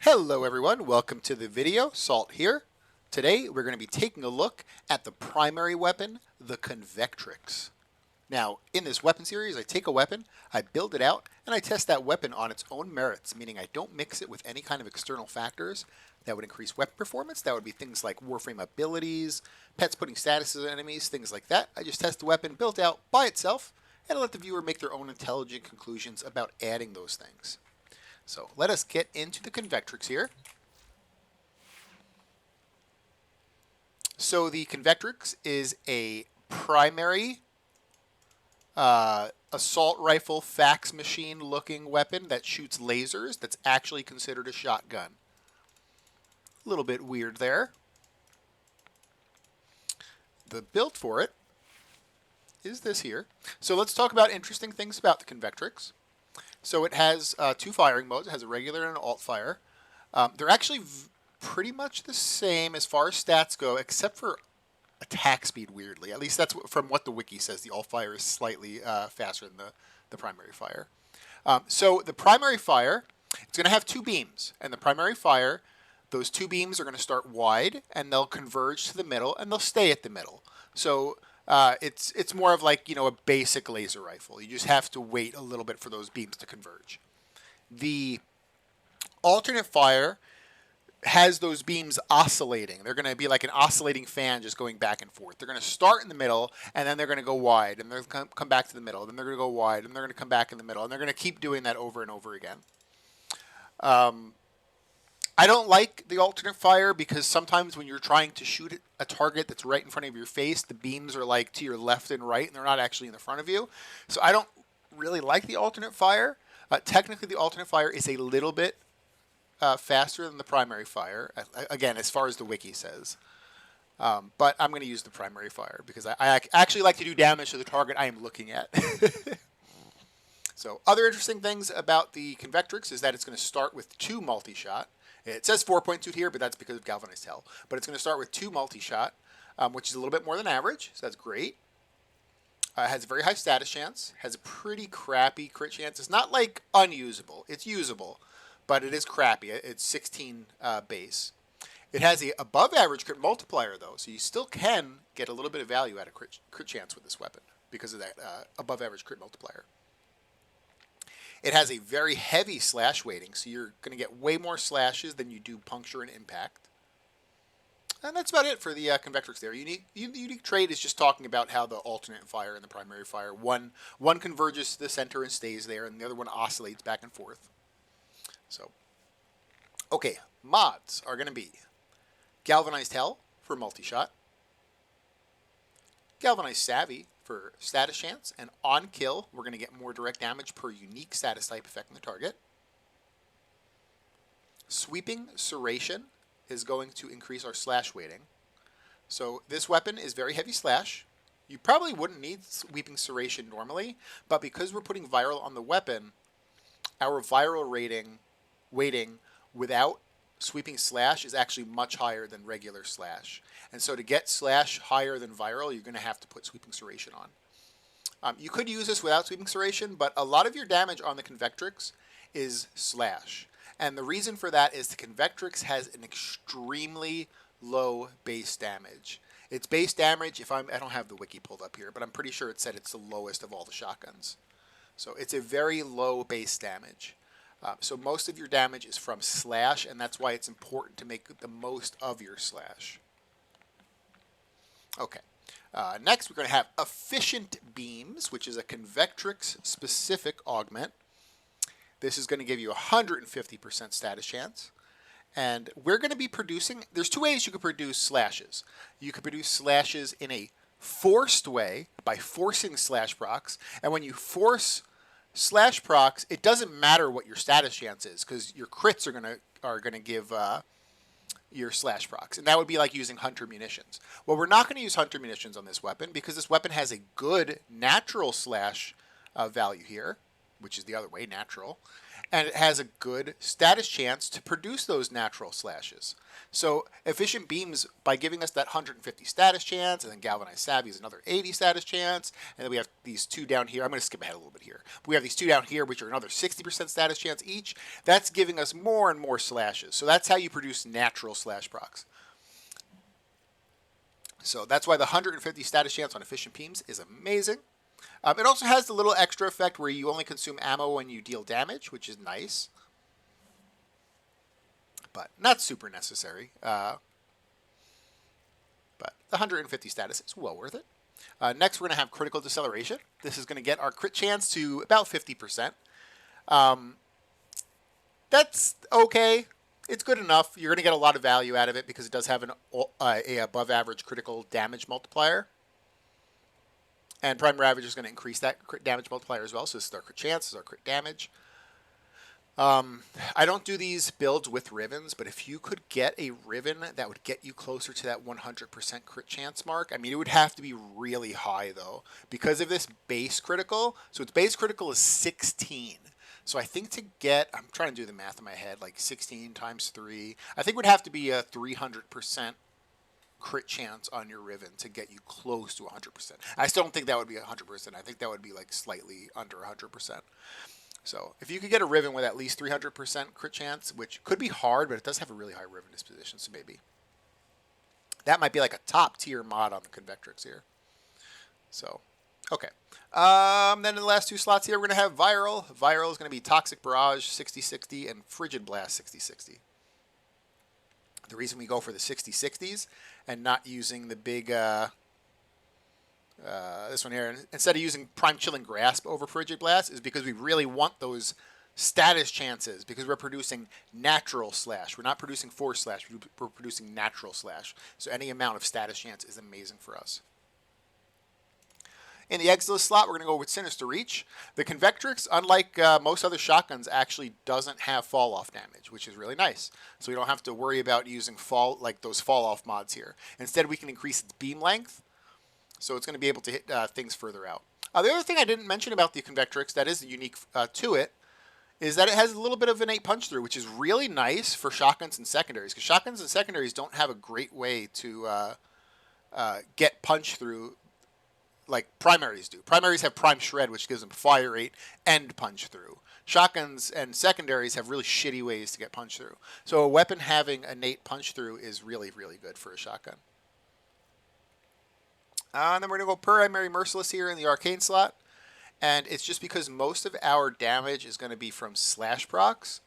Hello everyone, welcome to the video. Salt here. Today we're going to be taking a look at the primary weapon, the Convectrix. Now, in this weapon series, I take a weapon, I build it out, and I test that weapon on its own merits, meaning I don't mix it with any kind of external factors that would increase weapon performance. That would be things like Warframe abilities, pets putting statuses on enemies, things like that. I just test the weapon built out by itself, and I let the viewer make their own intelligent conclusions about adding those things. So let us get into the Convectrix here. So the Convectrix is a primary assault rifle fax machine looking weapon that shoots lasers that's actually considered a shotgun. A little bit weird there. The build for it is this here. So let's talk about interesting things about the Convectrix. So it has two firing modes. It has a regular and an alt fire. They're actually pretty much the same as far as stats go, except for attack speed, weirdly. At least that's from what the wiki says. The alt fire is slightly faster than the primary fire. So the primary fire, it's going to have two beams. And the primary fire, those two beams are going to start wide, and they'll converge to the middle, and they'll stay at the middle. So it's more of like, a basic laser rifle. You just have to wait a little bit for those beams to converge. The alternate fire has those beams oscillating. They're going to be like an oscillating fan just going back and forth. They're going to start in the middle, and then they're going to go wide, and they're going to come back to the middle, then they're going to go wide, and they're going to come back in the middle, and they're going to keep doing that over and over again. I don't like the alternate fire because sometimes when you're trying to shoot a target that's right in front of your face, the beams are like to your left and right, and they're not actually in the front of you. So I don't really like the alternate fire. Technically, the alternate fire is a little bit faster than the primary fire, again, as far as the wiki says. But I'm going to use the primary fire because I actually like to do damage to the target I am looking at. So other interesting things about the Convectrix is that it's going to start with two multi-shot. It says 4.2 here, but that's because of galvanized hell. But it's going to start with two multi-shot, which is a little bit more than average, so that's great. It has a very high status chance, has a pretty crappy crit chance. It's not like unusable. It's usable, but it is crappy. It's 16 base. It has a above average crit multiplier, though, so you still can get a little bit of value out of crit chance with this weapon because of that above average crit multiplier. It has a very heavy slash weighting, so you're going to get way more slashes than you do puncture and impact. And that's about it for the Convectrix there. Unique trait is just talking about how the alternate fire and the primary fire, one converges to the center and stays there, and the other one oscillates back and forth. So, okay, mods are going to be Galvanized Hell for multi-shot, Galvanized Savvy for status chance, and on kill, we're going to get more direct damage per unique status type affecting the target. Sweeping Serration is going to increase our slash weighting. So this weapon is very heavy slash. You probably wouldn't need Sweeping Serration normally, but because we're putting viral on the weapon, our viral weighting without sweeping slash is actually much higher than regular slash. And so to get slash higher than viral, you're going to have to put sweeping serration on. You could use this without sweeping serration, but a lot of your damage on the Convectrix is slash. And the reason for that is the Convectrix has an extremely low base damage. Its base damage, I don't have the wiki pulled up here, but I'm pretty sure it said it's the lowest of all the shotguns. So it's a very low base damage. So most of your damage is from slash, and that's why it's important to make the most of your slash. Okay. Next, we're going to have Efficient Beams, which is a Convectrix-specific augment. This is going to give you 150% status chance. And we're going to be producing... There's two ways you could produce slashes. You could produce slashes in a forced way by forcing slash procs. And when you force slash procs, it doesn't matter what your status chance is because your crits are gonna give your slash procs, and that would be like using hunter munitions. Well, we're not going to use hunter munitions on this weapon because this weapon has a good natural slash value here, which is the other way, natural, and it has a good status chance to produce those natural slashes. So efficient beams, by giving us that 150 status chance, and then galvanized savvy is another 80 status chance, and then we have these two down here. I'm going to skip ahead a little bit here. We have these two down here, which are another 60% status chance each. That's giving us more and more slashes. So that's how you produce natural slash procs. So that's why the 150 status chance on efficient beams is amazing. It also has the little extra effect where you only consume ammo when you deal damage, which is nice, but not super necessary. But the 150 status is well worth it. Next, we're going to have critical deceleration. This is going to get our crit chance to about 50%. That's okay. It's good enough. You're going to get a lot of value out of it because it does have a above average critical damage multiplier. And Prime Ravage is going to increase that crit damage multiplier as well. So this is our crit chance, this is our crit damage. I don't do these builds with Rivens, but if you could get a Riven that would get you closer to that 100% crit chance mark, I mean, it would have to be really high, though, because of this base critical. So its base critical is 16. So I think to get, I'm trying to do the math in my head, like 16 times 3, I think it would have to be a 300% crit chance on your Riven to get you close to 100%. I still don't think that would be 100%. I think that would be like slightly under 100%. So if you could get a Riven with at least 300% crit chance, which could be hard, but it does have a really high Riven disposition, so maybe that might be like a top tier mod on the Convectrix here. So, okay. Then in the last two slots here, we're going to have Viral. Viral is going to be Toxic Barrage 60-60 and Frigid Blast 60-60. The reason we go for the 60-60s and not using the big, this one here, instead of using Prime Chilling Grasp over Frigid Blast, is because we really want those status chances because we're producing natural slash. We're not producing force slash, we're producing natural slash. So any amount of status chance is amazing for us. In the Exilus slot, we're going to go with Sinister Reach. The Convectrix, unlike most other shotguns, actually doesn't have fall-off damage, which is really nice. So we don't have to worry about using those fall-off mods here. Instead, we can increase its beam length, so it's going to be able to hit things further out. The other thing I didn't mention about the Convectrix that is unique to it is that it has a little bit of innate punch-through, which is really nice for shotguns and secondaries, because shotguns and secondaries don't have a great way to get punch-through like primaries do. Primaries have prime shred, which gives them fire rate and punch through. Shotguns and secondaries have really shitty ways to get punch through. So a weapon having innate punch through is really, really good for a shotgun. And then we're going to go Primary Merciless here in the Arcane slot. And it's just because most of our damage is going to be from slash procs.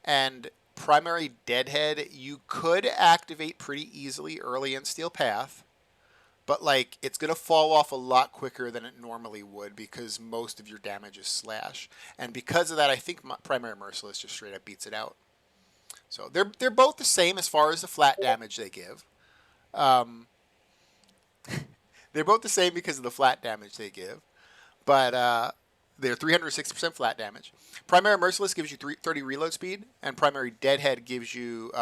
And Primary Deadhead, you could activate pretty easily early in Steel Path. But, like, it's going to fall off a lot quicker than it normally would because most of your damage is slash. And because of that, I think Primary Merciless just straight up beats it out. So they're both the same as far as the flat damage they give. They're both the same because of the flat damage they give. But they're 360% flat damage. Primary Merciless gives you 30 reload speed. And Primary Deadhead gives you...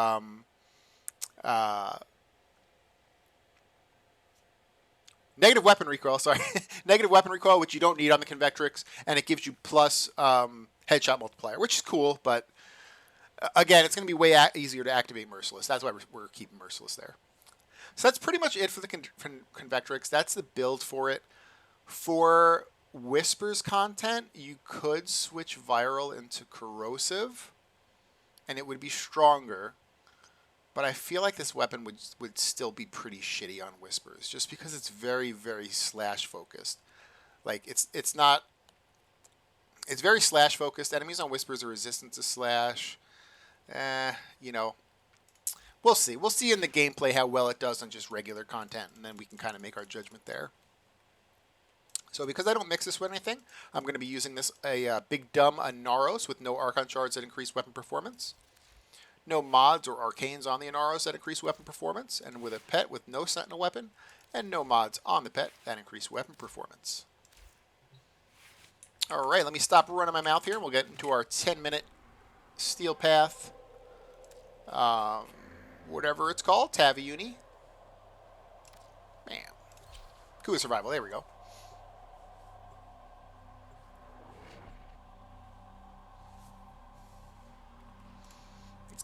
negative weapon recoil, sorry. Negative weapon recoil, which you don't need on the Convectrix, and it gives you plus headshot multiplier, which is cool, but again, it's going to be way easier to activate Merciless. That's why we're keeping Merciless there. So that's pretty much it for the Convectrix. That's the build for it. For Whispers content, you could switch Viral into Corrosive, and it would be stronger. But I feel like this weapon would still be pretty shitty on Whispers, just because it's very, very slash focused. Like it's very slash focused. Enemies on Whispers are resistant to slash. You know, we'll see. We'll see in the gameplay how well it does on just regular content, and then we can kind of make our judgment there. So because I don't mix this with anything, I'm going to be using this a Big Dumb Anaros with no Archon Shards that increase weapon performance. No mods or arcanes on the Anaros that increase weapon performance, and with a pet with no sentinel weapon, and no mods on the pet that increase weapon performance. Alright, let me stop running my mouth here, and we'll get into our 10-minute Steel Path, whatever it's called, Taviuni. Bam. Coup Survival, there we go.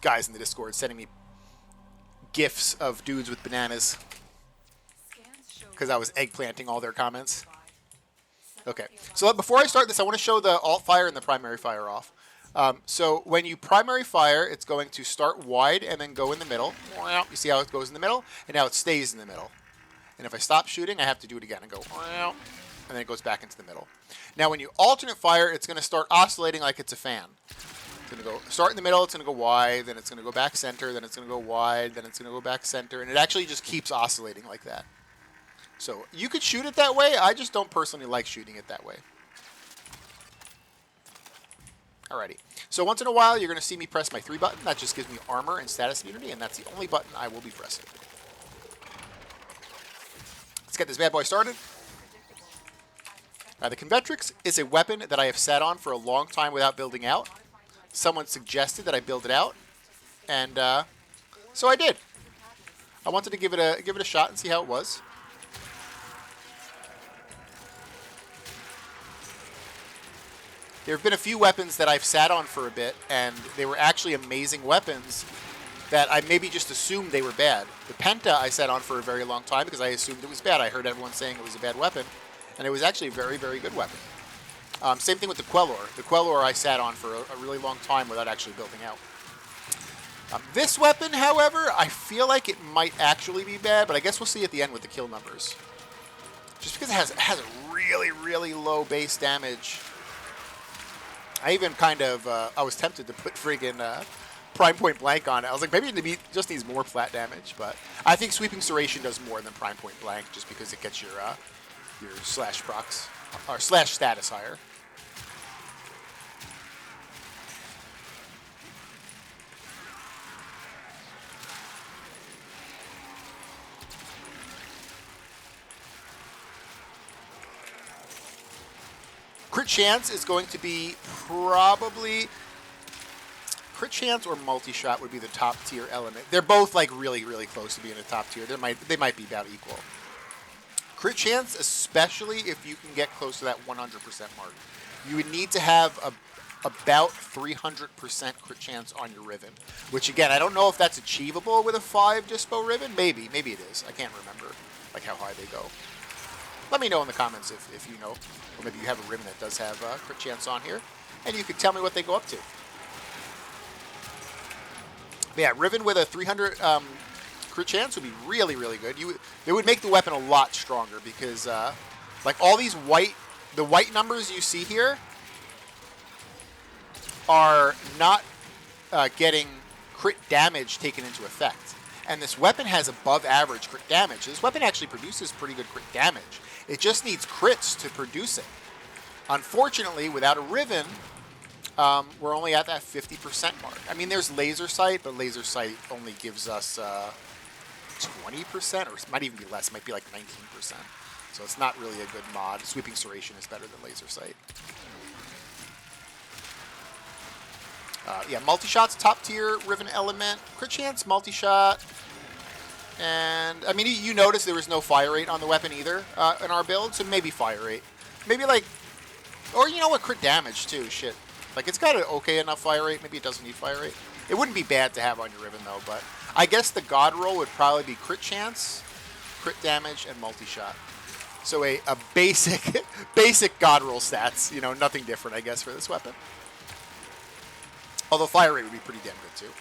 guys in the Discord sending me GIFs of dudes with bananas because I was eggplanting all their comments. Okay, so before I start this, I want to show the alt fire and the primary fire off. So when you primary fire, it's going to start wide and then go in the middle. You see how it goes in the middle? And now it stays in the middle. And if I stop shooting, I have to do it again and go, and then it goes back into the middle. Now when you alternate fire, it's going to start oscillating like it's a fan. It's going to go start in the middle, it's going to go wide, then it's going to go back center, then it's going to go wide, then it's going to go back center, and it actually just keeps oscillating like that. So you could shoot it that way. I just don't personally like shooting it that way. Alrighty. So once in a while, you're going to see me press my 3 button. That just gives me armor and status immunity, and that's the only button I will be pressing. Let's get this bad boy started. The Convectrix is a weapon that I have sat on for a long time without building out. Someone suggested that I build it out, and so I did. I wanted to give it a shot and see how it was. There have been a few weapons that I've sat on for a bit, and they were actually amazing weapons that I maybe just assumed they were bad. The Penta I sat on for a very long time because I assumed it was bad. I heard everyone saying it was a bad weapon, and it was actually a very, very good weapon. Same thing with the Quelor. The Quelor I sat on for a really long time without actually building out. This weapon, however, I feel like it might actually be bad, but I guess we'll see at the end with the kill numbers. Just because it has a really, really low base damage. I even kind of, I was tempted to put friggin' Prime Point Blank on it. I was like, maybe it just needs more flat damage, but I think Sweeping Serration does more than Prime Point Blank just because it gets your slash procs, or slash status higher. Crit chance is going to be probably... Crit chance or multi-shot would be the top tier element. They're both like really, really close to being a top tier. They might be about equal. Crit chance, especially if you can get close to that 100% mark. You would need to have about 300% crit chance on your Riven. Which again, I don't know if that's achievable with a 5 Dispo Riven. Maybe it is. I can't remember like how high they go. Let me know in the comments if you know. Or maybe you have a Riven that does have crit chance on here. And you could tell me what they go up to. But yeah, Riven with a 300 crit chance would be really, really good. It would make the weapon a lot stronger because, like all these the white numbers you see here are not getting crit damage taken into effect. And this weapon has above average crit damage. This weapon actually produces pretty good crit damage. It just needs crits to produce it. Unfortunately, without a Riven, we're only at that 50% mark. I mean, there's Laser Sight, but Laser Sight only gives us 20%, or it might even be less. It might be like 19%. So it's not really a good mod. Sweeping Serration is better than Laser Sight. Yeah, multi-shot's top tier Riven element. Crit chance, multi-shot. And, I mean, you notice there was no fire rate on the weapon either in our build, so maybe fire rate. Maybe like, or you know what, crit damage too, shit. Like, it's got an okay enough fire rate. Maybe it doesn't need fire rate. It wouldn't be bad to have on your Riven, though, but I guess the God roll would probably be crit chance, crit damage, and multi-shot. So a basic, basic God roll stats. You know, nothing different, I guess, for this weapon. Although fire rate would be pretty damn good, too.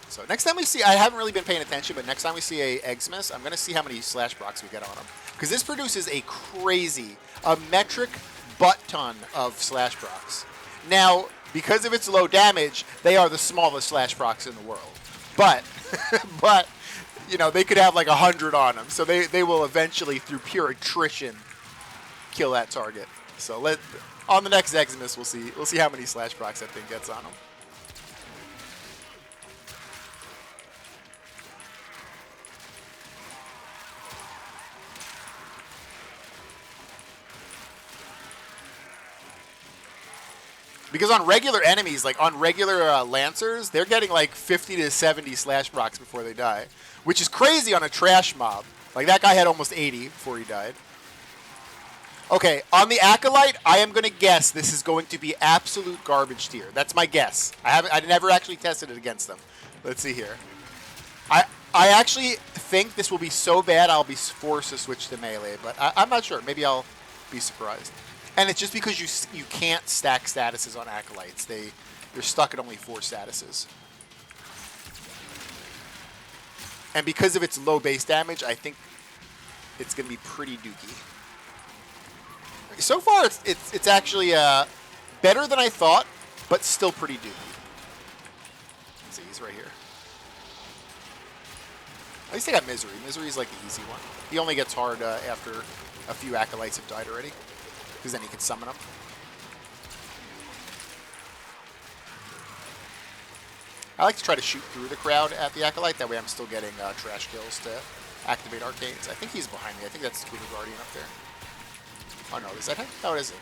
So next time we see, I haven't really been paying attention, but next time we see a Xmas, I'm going to see how many slash procs we get on him. Because this produces a metric butt ton of slash procs. Now, because of its low damage, they are the smallest slash procs in the world. But, you know, they could have like 100 on them. So they will eventually, through pure attrition, kill that target. So on the next Xmas, we'll see how many slash procs that thing gets on them. Because on regular enemies, like on regular Lancers, they're getting like 50 to 70 slash procs before they die. Which is crazy on a trash mob. Like that guy had almost 80 before he died. Okay, on the Acolyte, I am going to guess this is going to be absolute garbage tier. That's my guess. I never actually tested it against them. Let's see here. I actually think this will be so bad I'll be forced to switch to melee, but I'm not sure. Maybe I'll be surprised. And it's just because you can't stack statuses on Acolytes. You're stuck at only 4 statuses. And because of its low base damage, I think it's going to be pretty dookie. So far, it's actually better than I thought, but still pretty dookie. Let's see, he's right here. At least I got Misery. Misery's like the easy one. He only gets hard after a few Acolytes have died already, because then you can summon them. I like to try to shoot through the crowd at the Acolyte. That way I'm still getting trash kills to activate arcades. I think he's behind me. I think that's Scuba Guardian up there. Oh no, is that him? No, it isn't.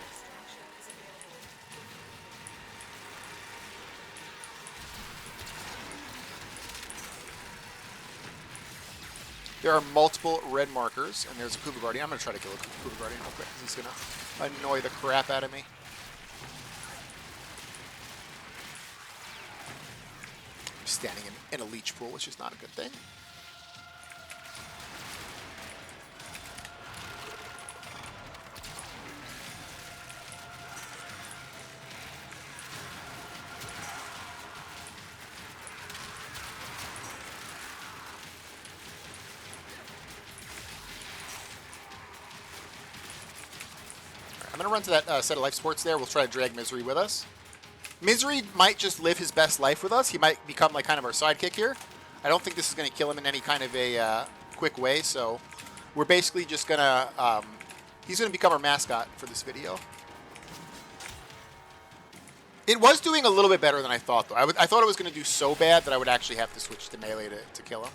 There are multiple red markers, and there's a Kuba Guardian. I'm going to try to kill a Kuba Guardian real quick, because he's going to annoy the crap out of me. I'm standing in a leech pool, which is not a good thing. I'm going to run to that set of life supports there. We'll try to drag Misery with us. Misery might just live his best life with us. He might become like kind of our sidekick here. I don't think this is going to kill him in any kind of a quick way, so we're basically just going to... he's going to become our mascot for this video. It was doing a little bit better than I thought, though. I thought it was going to do so bad that I would actually have to switch to melee to kill him.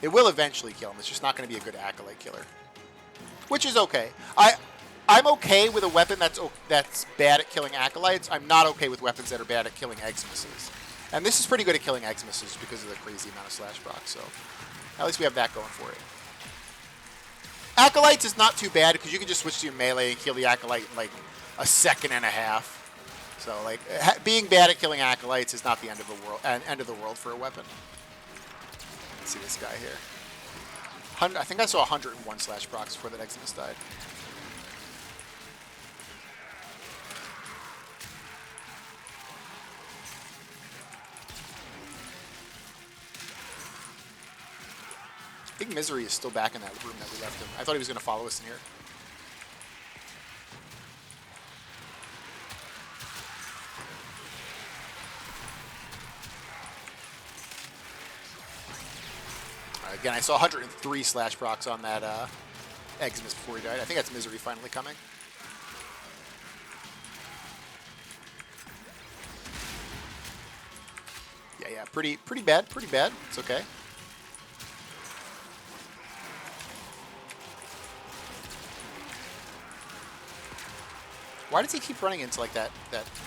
It will eventually kill him. It's just not going to be a good Acolyte killer. Which is okay. I'm okay with a weapon that's bad at killing Acolytes. I'm not okay with weapons that are bad at killing Xmas. And this is pretty good at killing Xmas because of the crazy amount of slash proc, so at least we have that going for it. Acolytes is not too bad because you can just switch to your melee and kill the Acolyte in like a second and a half. So like being bad at killing Acolytes is not the end of the world for a weapon. Let's see this guy here. I think I saw 101 slash procs before that Xmas died. I think Misery is still back in that room that we left him. I thought he was going to follow us in here. Again, I saw 103 slash procs on that Xmas before he died. I think that's Misery finally coming. Yeah, pretty bad, It's okay. Why does he keep running into like that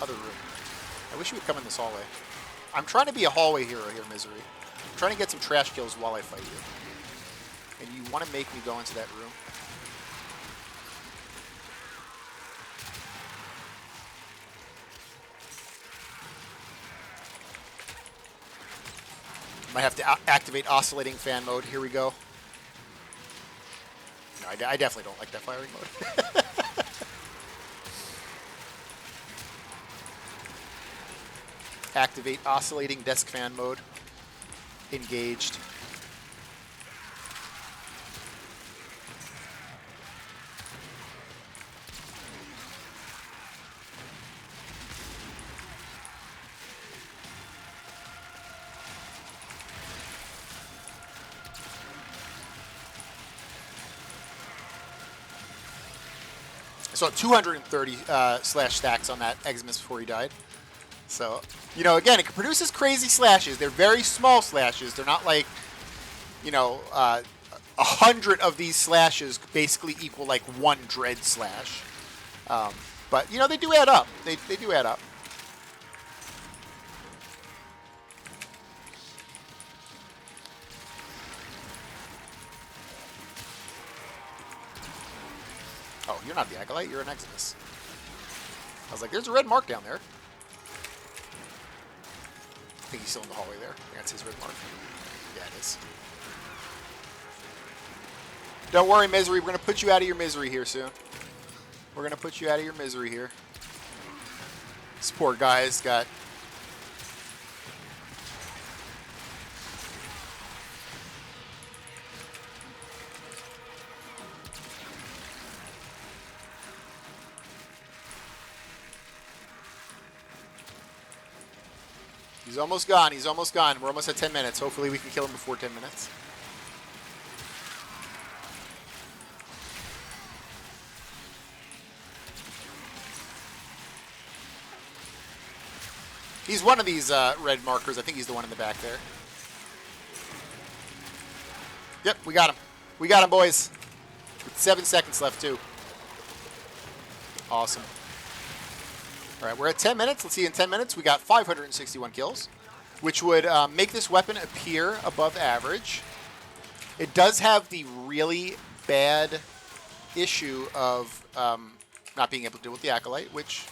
other room? I wish he would come in this hallway. I'm trying to be a hallway hero here, Misery. I'm trying to get some trash kills while I fight you. And you want to make me go into that room? Might have to activate oscillating fan mode. Here we go. No, I definitely don't like that firing mode. Activate oscillating desk fan mode. Engaged. So 230 slash stacks on that Xmas before he died. So, you know, again, it produces crazy slashes. They're very small slashes. They're not like, you know, 100 of these slashes basically equal like one dread slash. But, you know, they do add up. They do add up. Oh, you're not the Acolyte. You're an Exodus. I was like, there's a red mark down there. I think he's still in the hallway there. That's his red mark. Yeah, it is. Don't worry, Misery. We're going to put you out of your misery here soon. We're going to put you out of your misery here. This poor guy's got... He's almost gone. He's almost gone. We're almost at 10 minutes. Hopefully we can kill him before 10 minutes. He's one of these red markers. I think he's the one in the back there. Yep, we got him. We got him, boys. With 7 seconds left, too. Awesome. All right, we're at 10 minutes. Let's see, in 10 minutes, we got 561 kills, which would make this weapon appear above average. It does have the really bad issue of not being able to deal with the Acolyte, which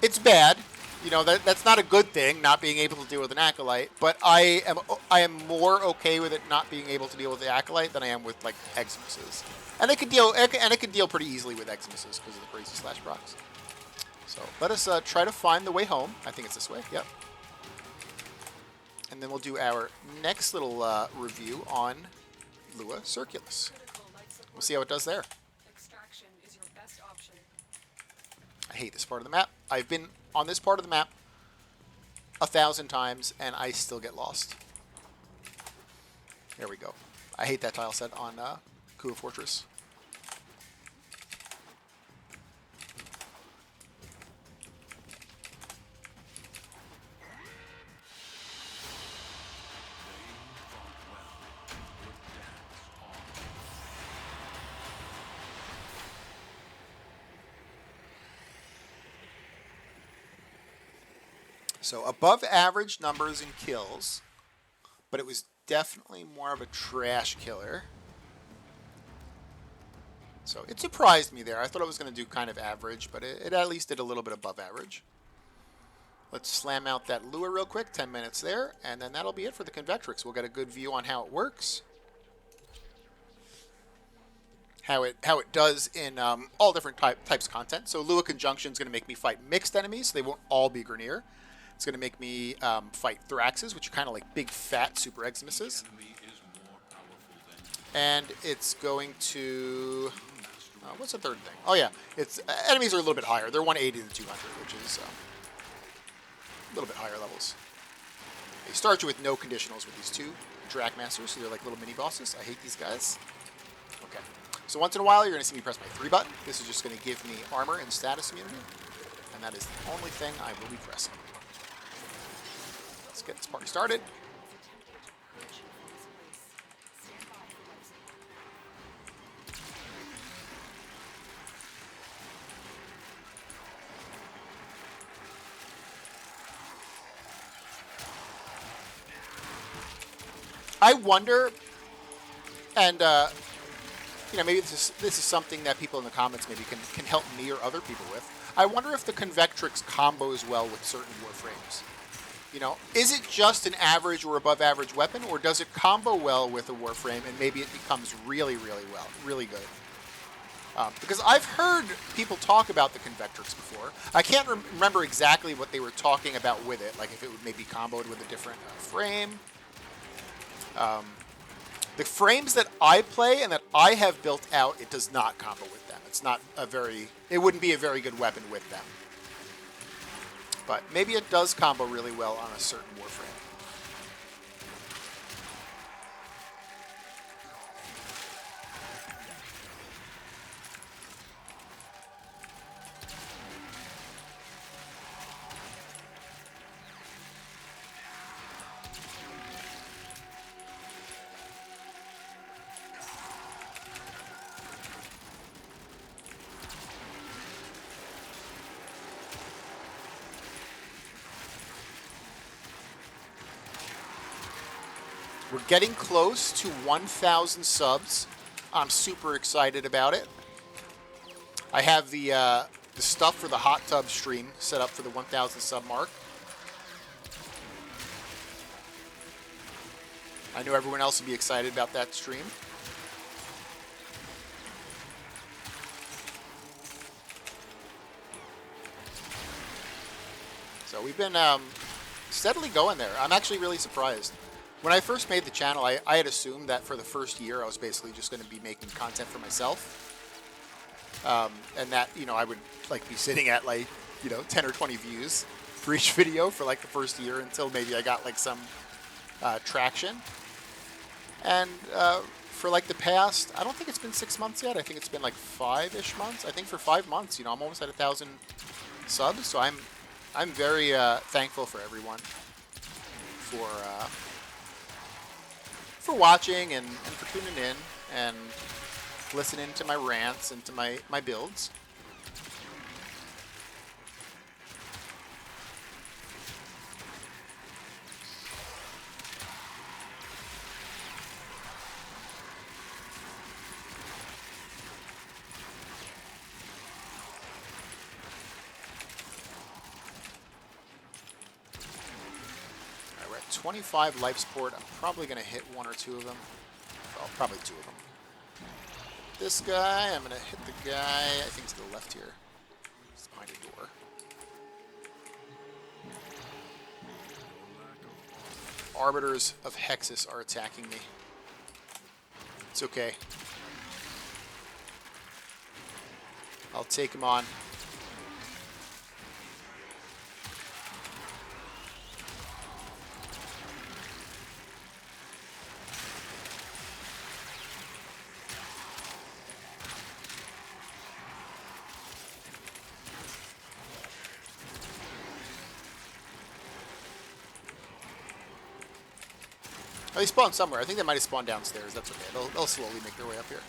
it's bad. You know, that's not a good thing, not being able to deal with an Acolyte, but I am more okay with it not being able to deal with the Acolyte than I am with, like, Eximuses. And it can deal pretty easily with Eximuses because of the crazy slash procs. So let us try to find the way home. I think it's this way. Yep. And then we'll do our next little review on Lua Circulus. We'll see how it does there. Extraction is your best option. I hate this part of the map. I've been on this part of the map 1,000 times, and I still get lost. There we go. I hate that tile set on Kua Fortress. So above average numbers in kills, but it was definitely more of a trash killer. So it surprised me there. I thought it was going to do kind of average, but it at least did a little bit above average. Let's slam out that Lua real quick, 10 minutes there, and then that'll be it for the Convectrix. We'll get a good view on how it works. How it does in all different types of content. So Lua Conjunction is going to make me fight mixed enemies, so they won't all be Grineer. It's going to make me fight Thraxes, which are kind of like big, fat Super Eximuses. And it's going to... what's the third thing? Oh, yeah. It's enemies are a little bit higher. They're 180 to 200, which is a little bit higher levels. They start you with no conditionals with these two Dragmasters, so they're like little mini-bosses. I hate these guys. Okay. So once in a while, you're going to see me press my 3 button. This is just going to give me armor and status immunity. And that is the only thing I will be pressing. Let's get this party started. I wonder, and you know, maybe this is something that people in the comments maybe can help me or other people with. I wonder if the Convectrix combos well with certain Warframes. You know, is it just an average or above average weapon, or does it combo well with a Warframe and maybe it becomes really, really well, really good? Because I've heard people talk about the Convectrix before. I can't remember exactly what they were talking about with it, like if it would maybe comboed with a different frame. The frames that I play and that I have built out, it does not combo with them. It's not it wouldn't be a very good weapon with them. But maybe it does combo really well on a certain Warframe. We're getting close to 1,000 subs. I'm super excited about it. I have the stuff for the hot tub stream set up for the 1,000 sub mark. I know everyone else will be excited about that stream. So we've been steadily going there. I'm actually really surprised. When I first made the channel, I had assumed that for the first year I was basically just going to be making content for myself. And that, you know, I would like be sitting at like, you know, 10 or 20 views for each video for like the first year until maybe I got like some traction. And for like the past, I don't think it's been 6 months yet. I think it's been like 5-ish months. I think for 5 months, you know, I'm almost at 1,000 subs. So I'm very thankful for everyone for watching and for tuning in and listening to my rants and to my builds. Alright, we're at 25 life support. I'm probably going to hit 1 or 2 of them. Well, probably 2 of them. This guy, I'm going to hit the guy, I think it's to the left here. It's behind a door. Arbiters of Hexus are attacking me. It's okay. I'll take him on. Oh, they spawned somewhere. I think they might have spawned downstairs. That's okay. They'll slowly make their way up here.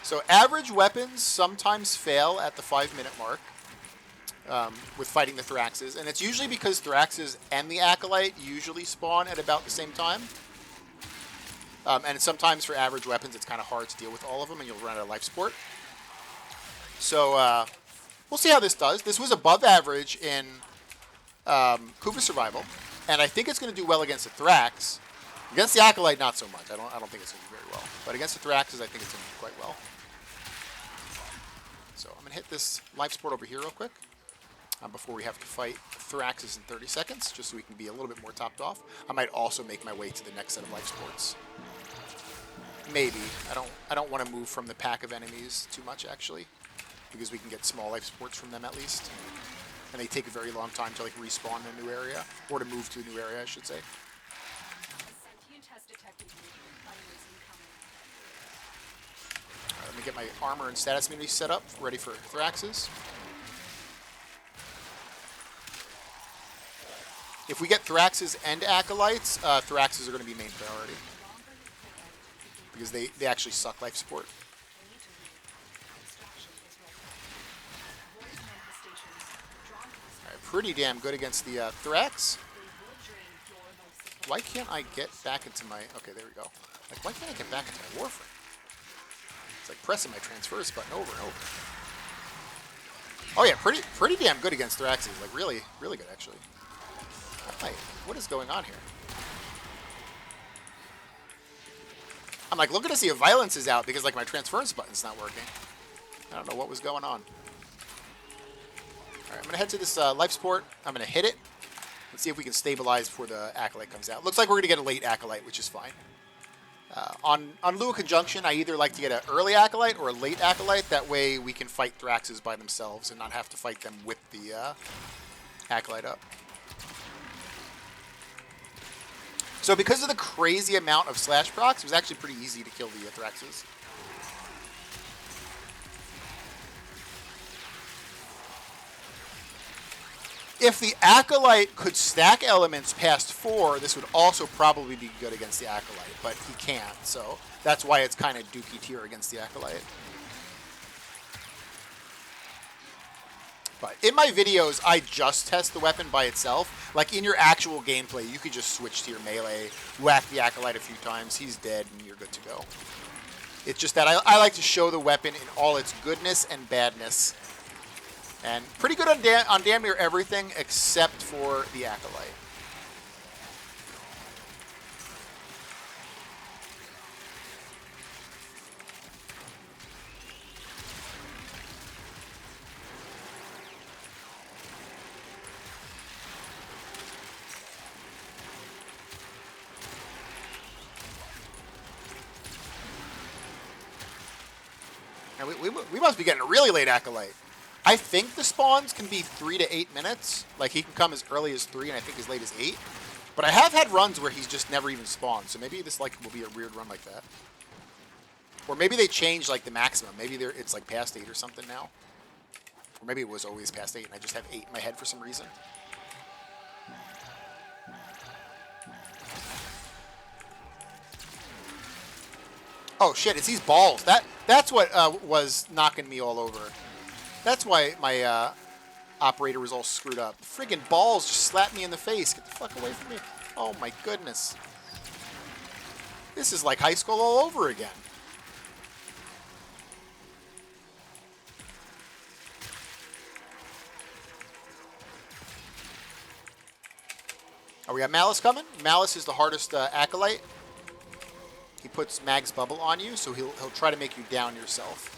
So average weapons sometimes fail at the 5-minute mark with fighting the Thraxes. And it's usually because Thraxes and the Acolyte usually spawn at about the same time. And sometimes for average weapons, it's kind of hard to deal with all of them, and you'll run out of life support. So we'll see how this does. This was above average in Kuva Survival, and I think it's going to do well against the Thrax. Against the Acolyte, not so much. I don't think it's going to do very well. But against the Thraxes, I think it's going to do quite well. So I'm going to hit this life support over here real quick before we have to fight Thraxes in 30 seconds, just so we can be a little bit more topped off. I might also make my way to the next set of life supports. Maybe. I don't want to move from the pack of enemies too much, actually, because we can get small life supports from them at least. And they take a very long time to like respawn in a new area, or to move to a new area, I should say. Alright, let me get my armor and status immunity set up, ready for Thraxes. If we get Thraxes and Acolytes, Thraxes are going to be main priority. Because they actually suck life support. Pretty damn good against the Thrax. Why can't I get back into my... Okay, there we go. Like, why can't I get back into my Warframe? It's like pressing my transfers button over and over. Oh yeah, pretty damn good against Thraxes. Like, really, really good, actually. Like, what is going on here? I'm like, looking to see if violence is out because, like, my transference button's not working. I don't know what was going on. Alright, I'm going to head to this life support. I'm going to hit it. Let's see if we can stabilize before the Acolyte comes out. Looks like we're going to get a late Acolyte, which is fine. On Lua Conjunction, I either like to get an early Acolyte or a late Acolyte. That way we can fight Thraxes by themselves and not have to fight them with the Acolyte up. So because of the crazy amount of slash procs, it was actually pretty easy to kill the Thraxes. If the Acolyte could stack elements past 4, this would also probably be good against the Acolyte, but he can't, so that's why it's kind of dookie tier against the Acolyte. But in my videos, I just test the weapon by itself. Like, in your actual gameplay, you could just switch to your melee, whack the Acolyte a few times, he's dead, and you're good to go. It's just that I like to show the weapon in all its goodness and badness. And pretty good on damn near everything except for the Acolyte. And we must be getting a really late Acolyte. I think the spawns can be 3 to 8 minutes. Like, he can come as early as 3 and I think as late as 8. But I have had runs where he's just never even spawned. So maybe this like will be a weird run like that. Or maybe they changed like the maximum. Maybe it's like past 8 or something now. Or maybe it was always past 8 and I just have 8 in my head for some reason. Oh shit, it's these balls. That's what was knocking me all over. That's why my operator was all screwed up. Friggin' balls just slapped me in the face. Get the fuck away from me. Oh my goodness. This is like high school all over again. Oh, we got Malice coming. Malice is the hardest Acolyte. He puts Mag's Bubble on you, so he'll try to make you down yourself.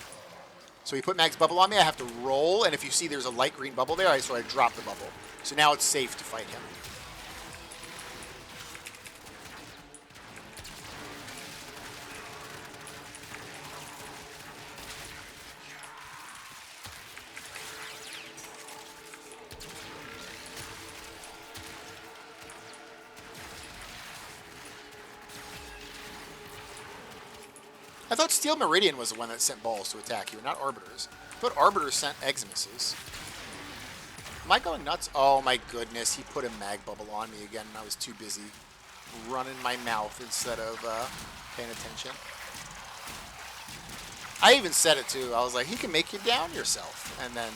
So he put Mag's Bubble on me, I have to roll, and if you see there's a light green bubble there, so I drop the bubble. So now it's safe to fight him. I thought Steel Meridian was the one that sent balls to attack you, not Arbiters. I thought Arbiters sent Eximuses. Am I going nuts? Oh my goodness, he put a mag bubble on me again and I was too busy running my mouth instead of paying attention. I even said it too. I was like, he can make you down yourself. And then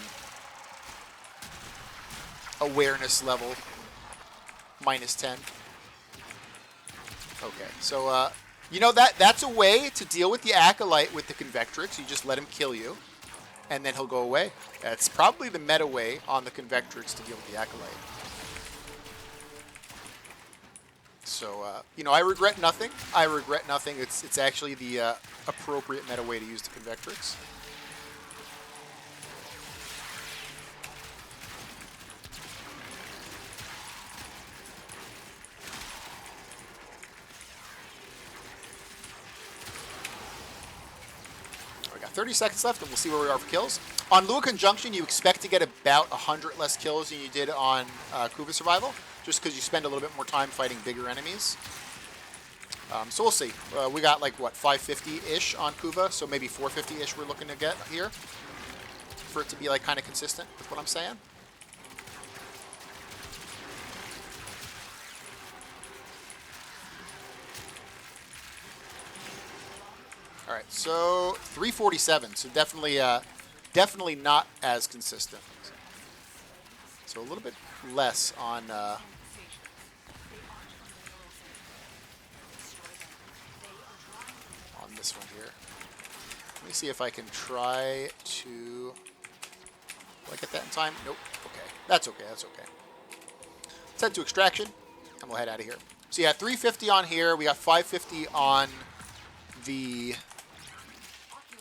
awareness level -10. Okay, so you know, that's a way to deal with the Acolyte with the Convectrix. You just let him kill you, and then he'll go away. That's probably the meta way on the Convectrix to deal with the Acolyte. So, you know, I regret nothing. I regret nothing. It's actually the appropriate meta way to use the Convectrix. We got 30 seconds left, and we'll see where we are for kills. On Lua Conjunction, you expect to get about 100 less kills than you did on Kuva Survival, just because you spend a little bit more time fighting bigger enemies. So we'll see. We got like, what, 550-ish on Kuva, so maybe 450-ish we're looking to get here for it to be like kind of consistent with what I'm saying. All right, so 347, so definitely not as consistent. So a little bit less on this one here. Let me see if I can try to... Will I get that in time? Nope. Okay. That's okay. That's okay. Let's head to Extraction, and we'll head out of here. So yeah, 350 on here. We got 550 on the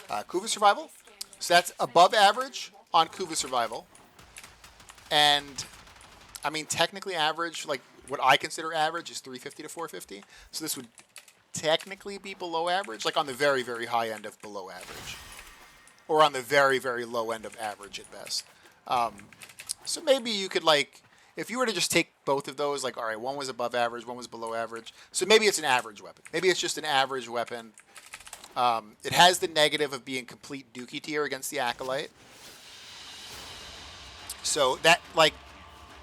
Kuva Survival. So that's above average on Kuva Survival. And, I mean, technically average, like what I consider average is 350 to 450. So this would technically be below average, like on the very, very high end of below average. Or on the very, very low end of average at best. So maybe you could, like, if you were to just take both of those, like, all right, one was above average, one was below average. So maybe it's an average weapon. Maybe it's just an average weapon. It has the negative of being complete dookie tier against the Acolyte. So that, like,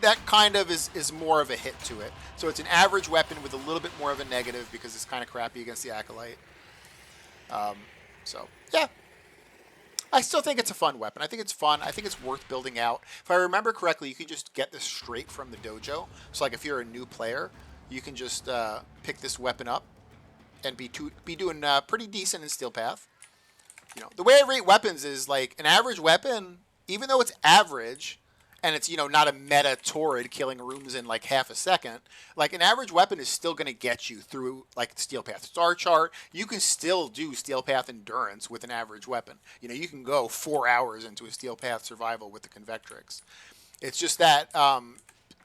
that kind of is more of a hit to it. So it's an average weapon with a little bit more of a negative because it's kind of crappy against the Acolyte. So, yeah. I still think it's a fun weapon. I think it's fun. I think it's worth building out. If I remember correctly, you can just get this straight from the dojo. So, like, if you're a new player, you can just pick this weapon up and be doing pretty decent in Steel Path. The way I rate weapons is like an average weapon, even though it's average, and it's not a meta torrid killing rooms in like half a second. Like an average weapon is still going to get you through like the Steel Path Star Chart. You can still do Steel Path Endurance with an average weapon. You can go 4 hours into a Steel Path Survival with the Convectrix. It's just that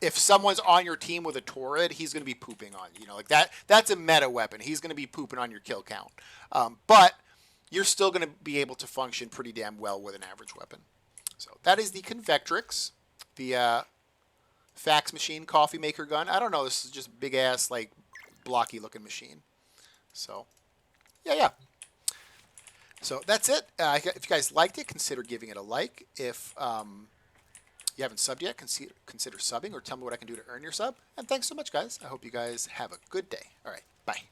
if someone's on your team with a Torrid, he's going to be pooping on you. Like that. That's a meta weapon. He's going to be pooping on your kill count. But you're still going to be able to function pretty damn well with an average weapon. So that is the Convectrix, the fax machine coffee maker gun. I don't know. This is just big ass like blocky looking machine. So yeah. So that's it. If you guys liked it, consider giving it a like. If you haven't subbed yet, consider subbing or tell me what I can do to earn your sub. And thanks so much, guys. I hope you guys have a good day. All right, bye.